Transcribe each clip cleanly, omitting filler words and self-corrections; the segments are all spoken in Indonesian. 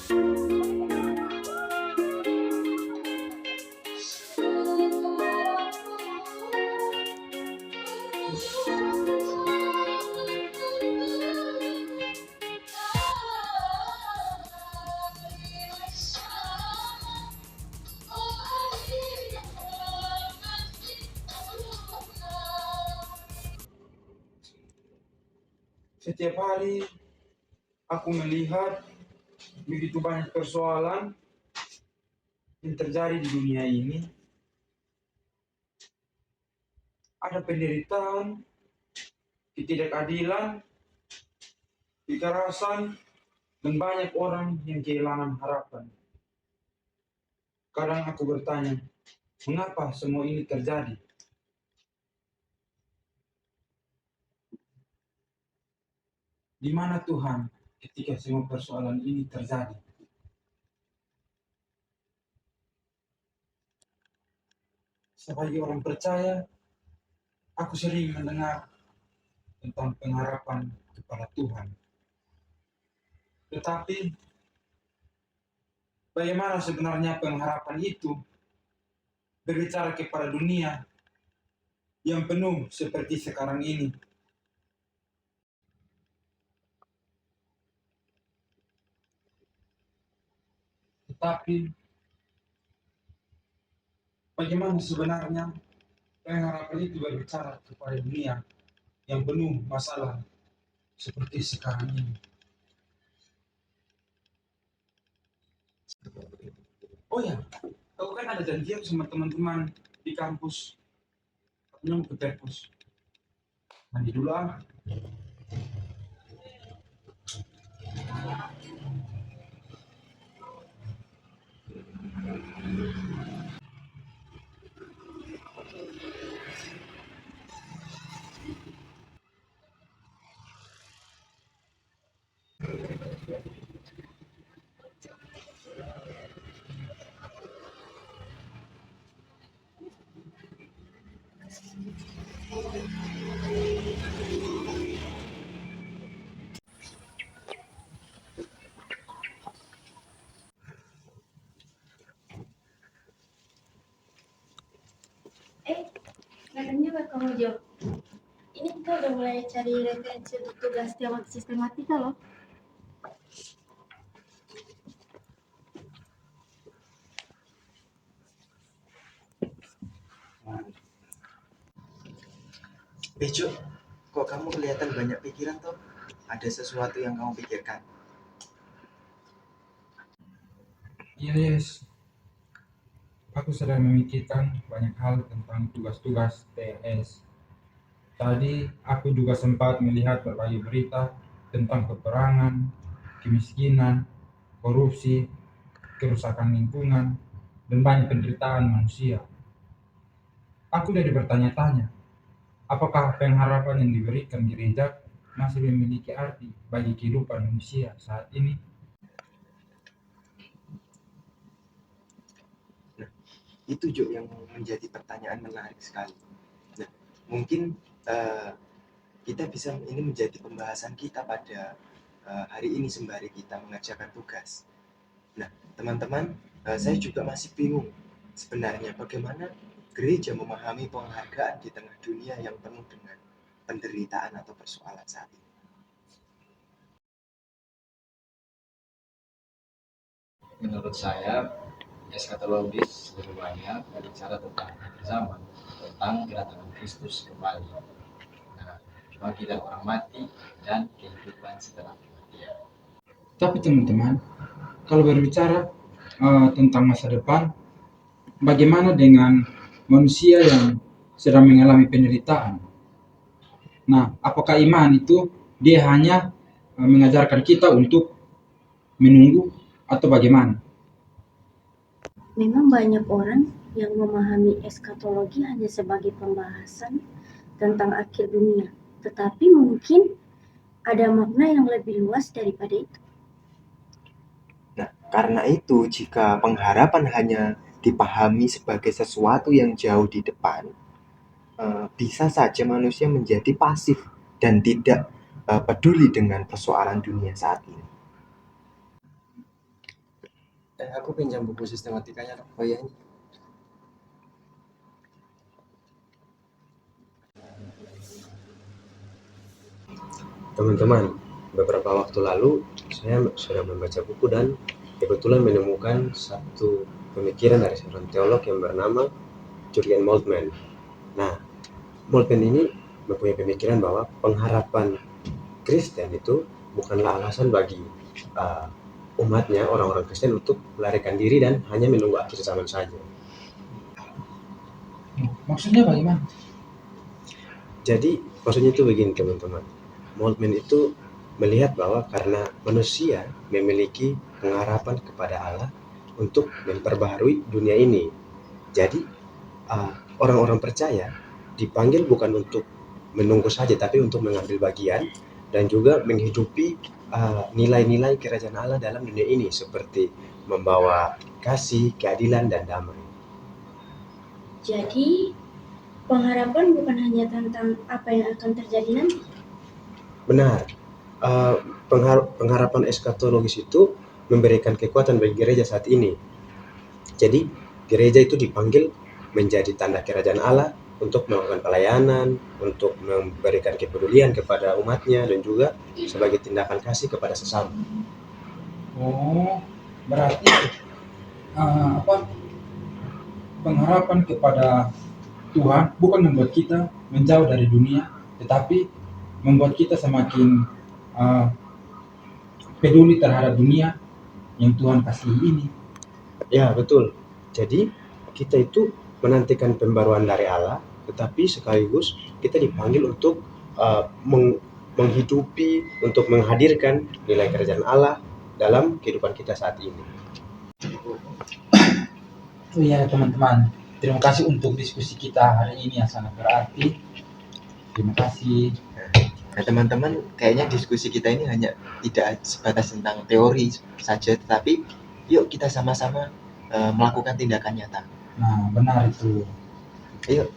Setiap hari aku melihat begitu banyak persoalan yang terjadi di dunia ini. Ada penderitaan, ketidakadilan, kekerasan, dan banyak orang yang kehilangan harapan. Kadang aku bertanya, mengapa semua ini terjadi? Di mana Tuhan ketika semua persoalan ini terjadi? Sebagai orang percaya, aku sering mendengar tentang pengharapan kepada Tuhan. Tetapi, bagaimana sebenarnya pengharapan itu berbicara kepada dunia yang penuh seperti sekarang ini? Tetapi, bagaimana sebenarnya pengharapan itu berbicara kepada dunia yang penuh masalah seperti sekarang ini? Oh ya, aku kan ada janjian sama teman-teman di kampus. Katanya mau ke perpus. Mandi dulu ah. Datang juga kamu Jo. Ini kita udah mulai cari referensi untuk tugas teori sistematika loh. Bejo, kok kamu kelihatan banyak pikiran toh? Ada sesuatu yang kamu pikirkan? Iya, yes. Aku sedang memikirkan banyak hal tentang tugas-tugas TLS. Tadi aku juga sempat melihat berbagai berita tentang peperangan, kemiskinan, korupsi, kerusakan lingkungan, dan banyak penderitaan manusia. Aku jadi bertanya-tanya, apakah pengharapan yang diberikan gereja masih memiliki arti bagi kehidupan manusia saat ini? Nah, itu Jo yang menjadi pertanyaan menarik sekali. Nah, mungkin kita bisa ini menjadi pembahasan kita pada hari ini sembari kita mengerjakan tugas. Nah, teman-teman, saya juga masih bingung sebenarnya bagaimana gereja memahami penghargaan di tengah dunia yang penuh dengan penderitaan atau persoalan saat ini. Menurut saya, eskatologis lebih banyak berbicara tentang akhir zaman, tentang kedatangan Kristus kembali, bangkitan orang mati, dan kehidupan setelah kematian. Tapi teman-teman, kalau berbicara tentang masa depan, bagaimana dengan manusia yang sedang mengalami penderitaan? Nah, apakah iman itu dia hanya mengajarkan kita untuk menunggu atau bagaimana? Memang banyak orang yang memahami eskatologi hanya sebagai pembahasan tentang akhir dunia, tetapi mungkin ada makna yang lebih luas daripada itu. Nah, karena itu jika pengharapan hanya dipahami sebagai sesuatu yang jauh di depan, bisa saja manusia menjadi pasif dan tidak peduli dengan persoalan dunia saat ini. Aku pinjam buku sistematikanya dong. Oh iya, ini. Teman-teman, beberapa waktu lalu saya sedang membaca buku dan kebetulan menemukan satu pemikiran dari seorang teolog yang bernama Jurgen Moltmann. Nah, Moltmann ini mempunyai pemikiran bahwa pengharapan Kristen itu bukanlah alasan bagi umatnya, orang-orang Kristen, untuk melarikan diri dan hanya menunggu akhir zaman saja. Maksudnya bagaimana? Jadi maksudnya itu begini teman-teman, Moltmann itu melihat bahwa karena manusia memiliki pengharapan kepada Allah untuk memperbaharui dunia ini, jadi orang-orang percaya dipanggil bukan untuk menunggu saja, tapi untuk mengambil bagian dan juga menghidupi nilai-nilai kerajaan Allah dalam dunia ini, seperti membawa kasih, keadilan, dan damai. Jadi, pengharapan bukan hanya tentang apa yang akan terjadi nanti. Benar. Pengharapan eskatologis itu memberikan kekuatan bagi gereja saat ini. Jadi gereja itu dipanggil menjadi tanda kerajaan Allah untuk melakukan pelayanan, untuk memberikan kepedulian kepada umatnya, dan juga sebagai tindakan kasih kepada sesama. Oh, berarti pengharapan kepada Tuhan bukan membuat kita menjauh dari dunia, tetapi membuat kita semakin peduli terhadap dunia yang Tuhan kasih ini. Ya, betul. Jadi kita itu menantikan pembaruan dari Allah, tetapi sekaligus kita dipanggil untuk menghidupi, untuk menghadirkan nilai kerajaan Allah dalam kehidupan kita saat ini. Oh iya teman-teman, terima kasih untuk diskusi kita hari ini yang sangat berarti. Terima kasih. Nah teman-teman, kayaknya diskusi kita ini hanya tidak sebatas tentang teori saja, tetapi yuk kita sama-sama melakukan tindakan nyata. Nah, benar itu. Yuk.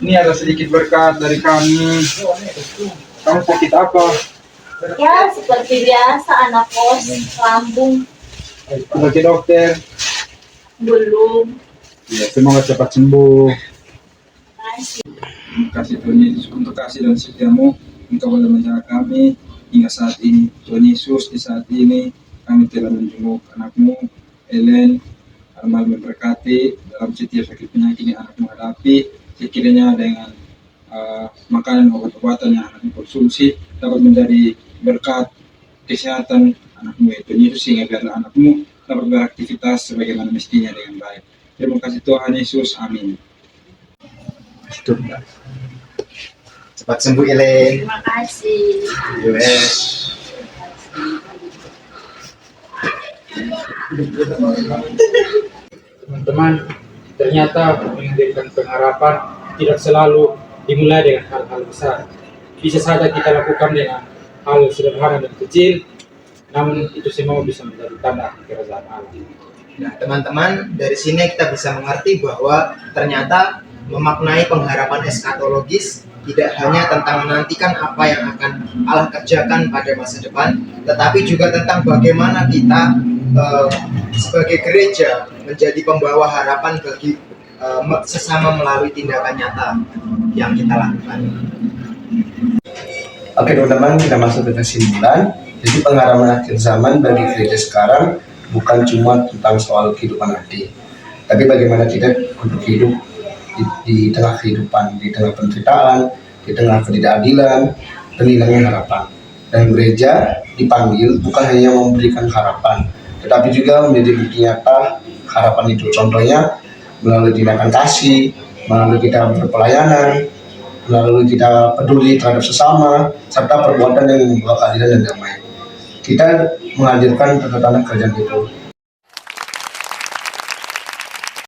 Ini ada sedikit berkat dari kami. Kamu sakit apa? Ya, seperti biasa anak kos, lambung Kamu ke dokter? belum. Ya, semoga cepat sembuh. Masih. Terima kasih Tuhan Yesus untuk kasih dan setiamu. Engkau boleh menjaga kami hingga saat ini. Tuhan Yesus, di saat ini kami telah menjenguk anakmu, Ellen. Armal memberkati dalam setiap sakit penyakit yang anakmu hadapi. Sekiranya dengan makanan obat-obatan yang anakmu konsumsi dapat menjadi berkat kesehatan anakmu itu Yesus, sehingga biarlah anakmu dapat beraktivitas sebagaimana mestinya dengan baik. Terima kasih Tuhan Yesus, amin. Cepat sembuh Ellen. Terima kasih. Yes. Teman-teman, ternyata menghadirkan pengharapan tidak selalu dimulai dengan hal-hal besar. Bisa saja kita lakukan dengan hal sederhana dan kecil, namun itu semua bisa menjadi tanda kerajaan Allah. Nah, teman-teman, dari sini kita bisa mengerti bahwa ternyata memaknai pengharapan eskatologis tidak hanya tentang menantikan apa yang akan Allah kerjakan pada masa depan, tetapi juga tentang bagaimana kita sebagai gereja menjadi pembawa harapan bagi sesama melalui tindakan nyata yang kita lakukan. Oke teman-teman, kita masuk ke kesimpulan. Jadi pengharapan akhir zaman bagi gereja sekarang bukan cuma tentang soal kehidupan nanti, tapi bagaimana kita untuk hidup di tengah kehidupan, di tengah penderitaan, di tengah ketidakadilan, dan hilangnya harapan. Dan gereja dipanggil bukan hanya memberikan harapan, tetapi juga menjadi bukti nyata harapan itu. Contohnya melalui tindakan kasih, melalui kita berpelayanan, melalui kita peduli terhadap sesama, serta perbuatan yang membawa keadilan dan damai. Kita menghadirkan tanda-tanda kerajaan itu.